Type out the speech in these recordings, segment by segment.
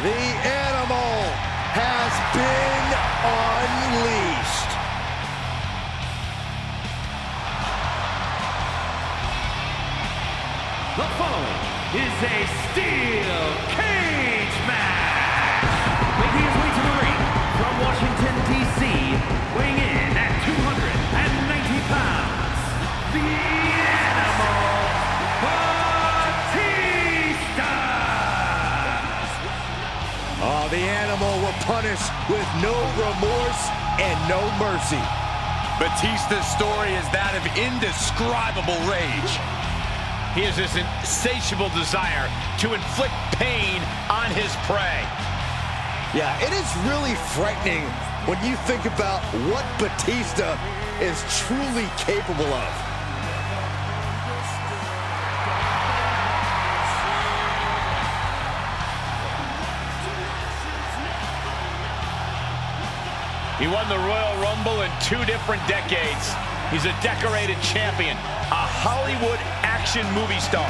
The animal has been unleashed. The following is a steel cage match. Making his way to the ring from Washington, D.C., weighing in at 290 pounds, the Animal, Batista. Oh, the Animal will punish with no remorse and no mercy. Batista's story is that of indescribable rage. He has this insatiable desire to inflict pain on his prey. Yeah, it is really frightening when you think about what Batista is truly capable of. He won the Royal Rumble in 2 different decades. He's a decorated champion, a Hollywood action movie star.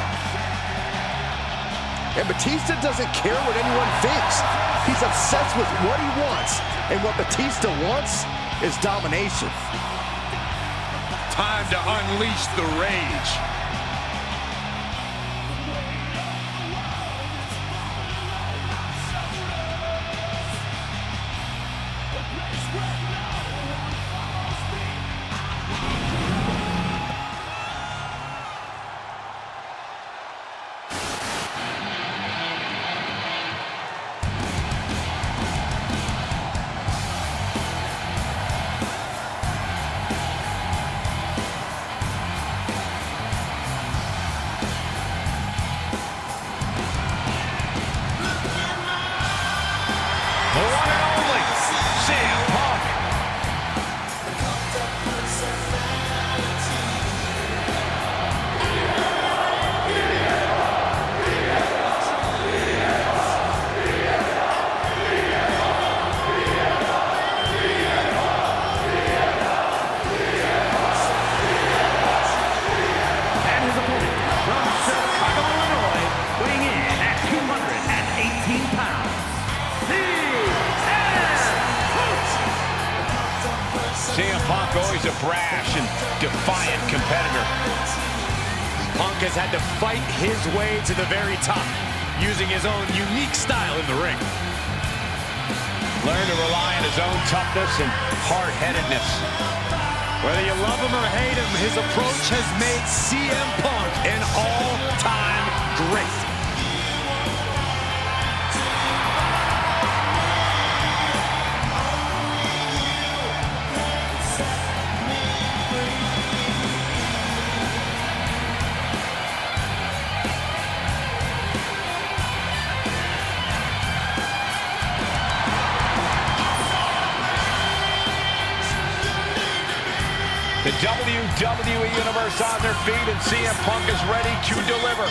And Batista doesn't care what anyone thinks. He's obsessed with what he wants. And what Batista wants is domination. Time to unleash the rage. Always a brash and defiant competitor. Punk has had to fight his way to the very top, using his own unique style in the ring. Learn to rely on his own toughness and hard-headedness. Whether you love him or hate him, his approach has made CM Punk an all-time great. The WWE Universe on their feet, and CM Punk is ready to deliver.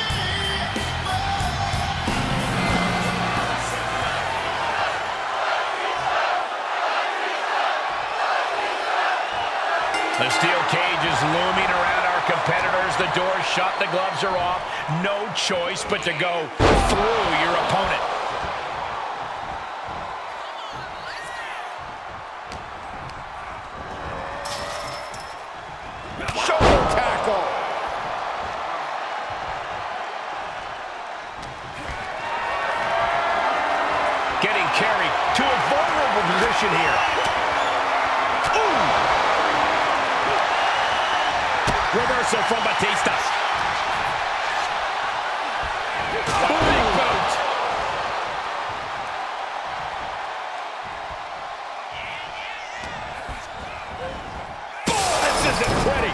The steel cage is looming around our competitors. The door's shut, the gloves are off. No choice but to go through your opponent. Getting carried to a vulnerable position here. Ooh! Reversal from Batista. Big boot. Oh, this isn't pretty.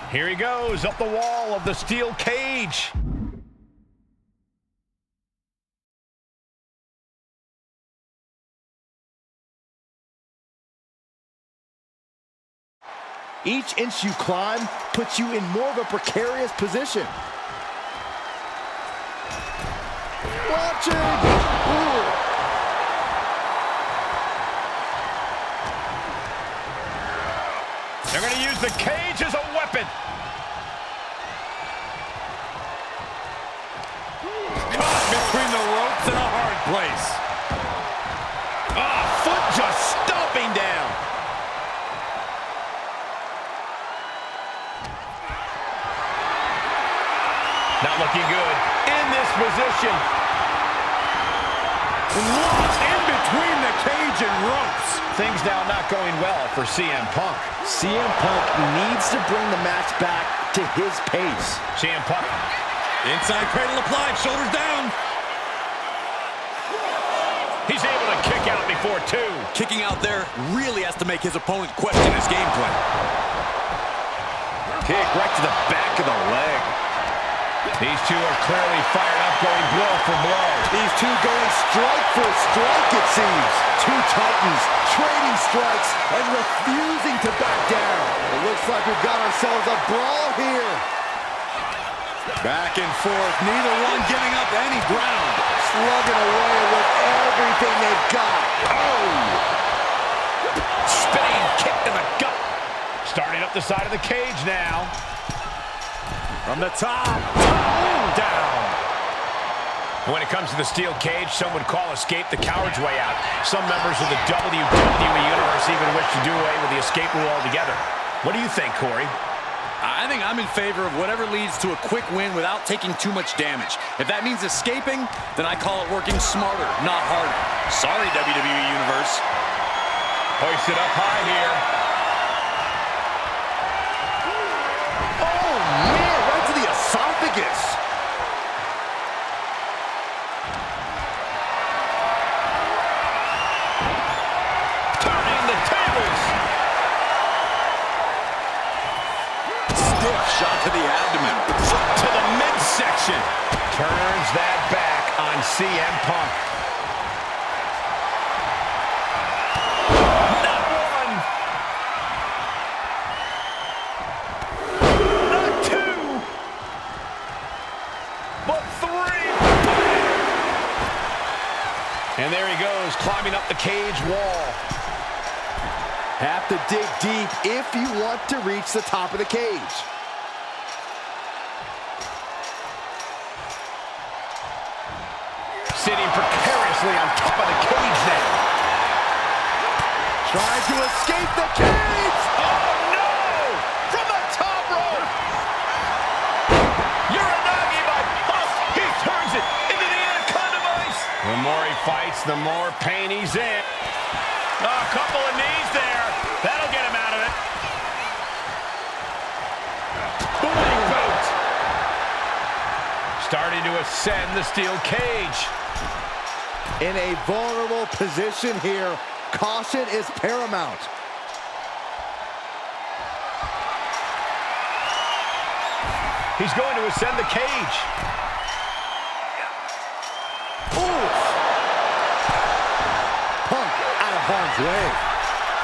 Here he goes, up the wall of the steel cage. Each inch you climb puts you in more of a precarious position. Watching! Ooh. They're going to use the cage as a weapon. Not looking good in this position. Locked in between the cage and ropes. Things now not going well for CM Punk. CM Punk needs to bring the match back to his pace. CM Punk. Inside cradle applied, shoulders down. He's able to kick out before two. Kicking out there really has to make his opponent question his game plan. Kick right to the back of the leg. These two are clearly fired up, going blow for blow. These two going strike for strike, it seems. Two titans trading strikes and refusing to back down. It looks like we've got ourselves a brawl here. Back and forth, neither one giving up any ground. Slugging away with everything they've got. Oh! Spinning kick to the gut. Starting up the side of the cage now. From the top, down. When it comes to the steel cage, some would call escape the coward's way out. Some members of the WWE Universe even wish to do away with the escape rule altogether. What do you think, Corey? I think I'm in favor of whatever leads to a quick win without taking too much damage. If that means escaping, then I call it working smarter, not harder. Sorry, WWE Universe. Hoisted up high here. Oh, man, right to the esophagus. Turning the tables. Stiff shot to the abdomen. Foot to the midsection. Turns that back on CM Punk. Not one. Not two. But three. And there he goes, climbing up the cage wall. Have to dig deep if you want to reach the top of the cage. Sitting precariously on top of the cage now. Trying to escape the cage! Oh no! From the top rope! Uranagi by Punk! He turns it into the anaconda vice! The more he fights, the more pain he's in. Oh, a couple of knees there. That'll get him out of it. Boom! Boot! Starting to ascend the steel cage. In a vulnerable position here, caution is paramount. He's going to ascend the cage. Oof! Punk out of harm's way.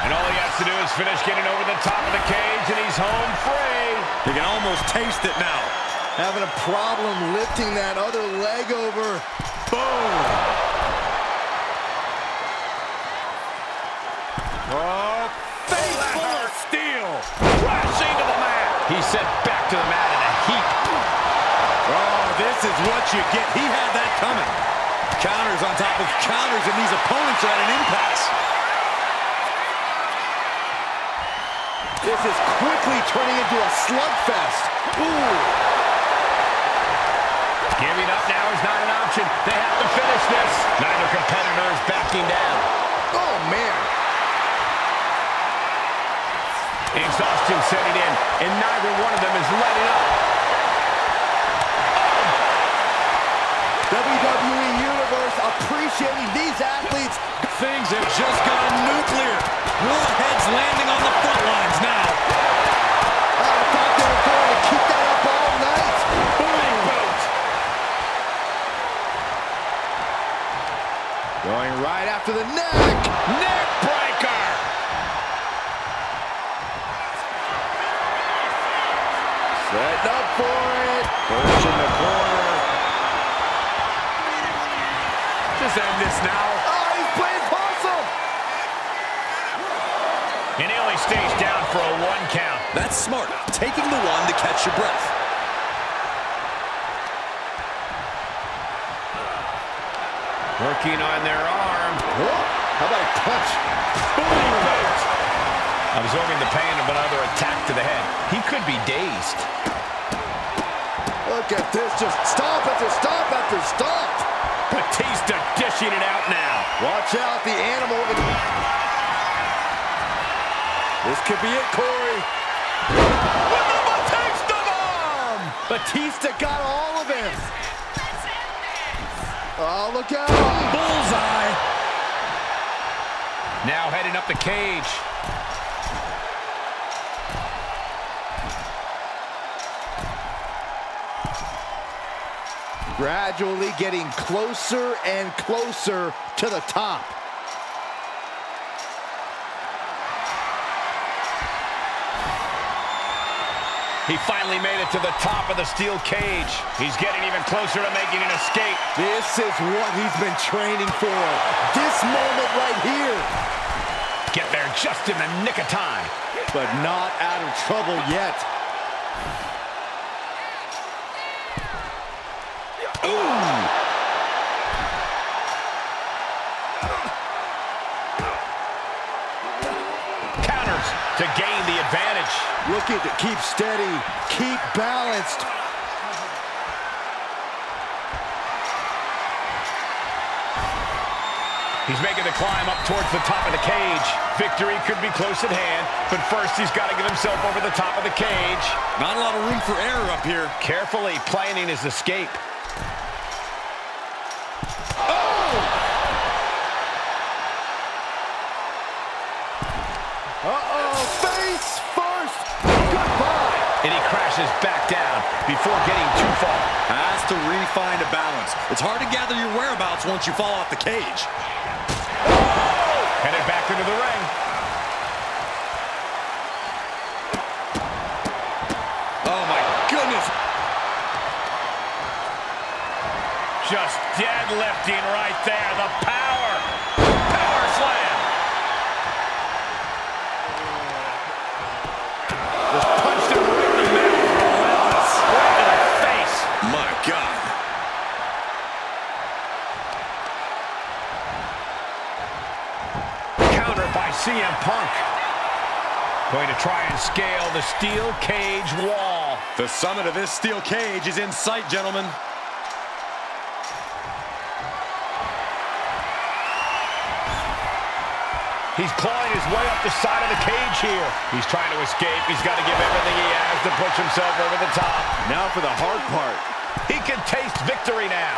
And all he has to do is finish getting over the top of the cage, and he's home free. You can almost taste it now. Having a problem lifting that other leg over. Boom! Oh, faithful of steel. Crashing to the mat. He's sent back to the mat in a heap. Oh, this is what you get. He had that coming. Counters on top of counters, and these opponents are at an impasse. This is quickly turning into a slugfest. Ooh. Giving up now is not an option. They have to finish this. Neither competitor is backing down. Oh, man. Exhaustion setting in, and neither one of them is letting up. WWE Universe appreciating these athletes. Things have just gone nuclear. Warheads landing on the front lines now. I thought they were going to keep that up all night. Boom! Boot. Going right after the neck. Neck breaker. Setting up for it. Pushing the corner. Just end this now. Oh, he's playing possum. And he only stays down for a 1 count. That's smart. Taking the one to catch your breath. Working on their arm. Oh, how about a punch? Boom! Boot. Absorbing the pain of another attack to the head. He could be dazed. look at this. Just stop after stop after stop. Batista dishing it out now. Watch out, the animal. This could be it, Corey. With the Batista bomb! Batista got all of it. Oh, look out. Bullseye. Now heading up the cage. Gradually getting closer and closer to the top. He finally made it to the top of the steel cage. He's getting even closer to making an escape. This is what he's been training for. This moment right here. Get there just in the nick of time. But not out of trouble yet. Ooh. Counters to gain the advantage. Looking to keep steady, keep balanced. He's making the climb up towards the top of the cage. Victory could be close at hand, but first he's got to get himself over the top of the cage. Not a lot of room for error up here. Carefully planning his escape. Uh-oh, face first. Goodbye. And he crashes back down before getting too far. Has to refine a balance. It's hard to gather your whereabouts once you fall off the cage. Headed back into the ring. Oh, my goodness. Just deadlifting right there. The power. Power slam. Just punched him right in the middle. Right in the face. My God. Counter by CM Punk. Going to try and scale the steel cage wall. The summit of this steel cage is in sight, gentlemen. He's clawing his way up the side of the cage here. He's trying to escape. He's got to give everything he has to push himself over the top. Now for the hard part. He can taste victory now.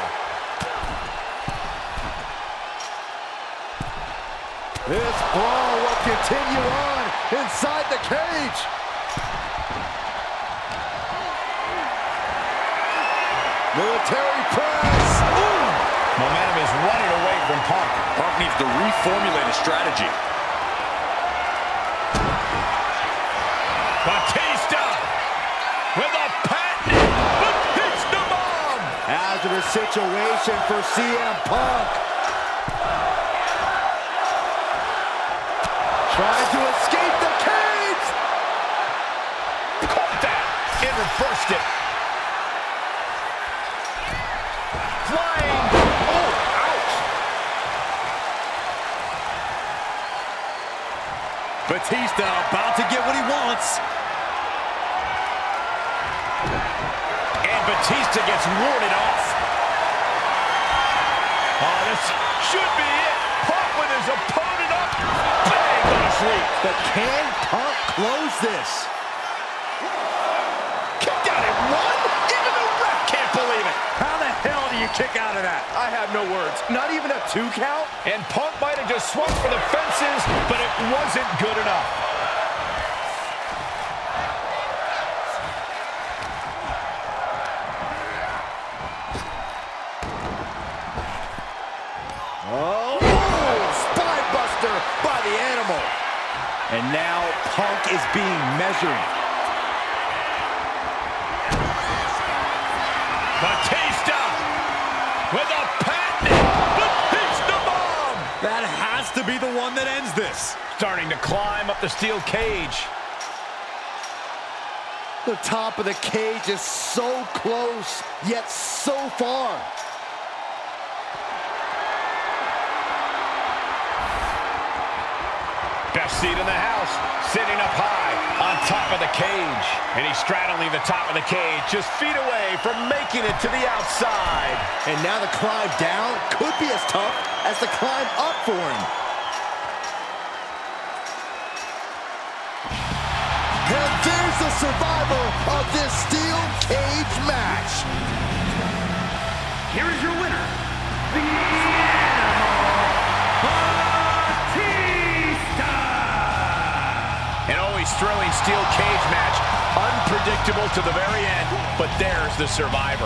This brawl will continue on inside the cage. Military press. Ooh. Momentum is running away from Punk. Punk needs to reformulate a strategy. Batista with a patented Batista bomb. Hazardous situation for CM Punk. Trying to escape the cage. Caught that. It reversed it. Flying. Oh, ouch. Batista about to get what he wants. And Batista gets warded off. Oh, this should be it. Punk with his opponent up. Bang, go to sleep. But can Punk close this? Kicked out at one? Even the ref can't believe it. How the hell do you kick out of that? I have no words. Not even a 2 count? And Punk might have just swung for the fences, but it wasn't good enough. Oh, spine buster by the animal. And now Punk is being measured. Batista with a patented Batista bomb. That has to be the one that ends this. Starting to climb up the steel cage. The top of the cage is so close, yet so far. Best seat in the house, sitting up high on top of the cage. And he's straddling the top of the cage, just feet away from making it to the outside. And now the climb down could be as tough as the climb up for him. And there's the survivor of this steel cage match. Here is your winner, the Animal, Batista! An always thrilling steel cage match, unpredictable to the very end, but there's the survivor.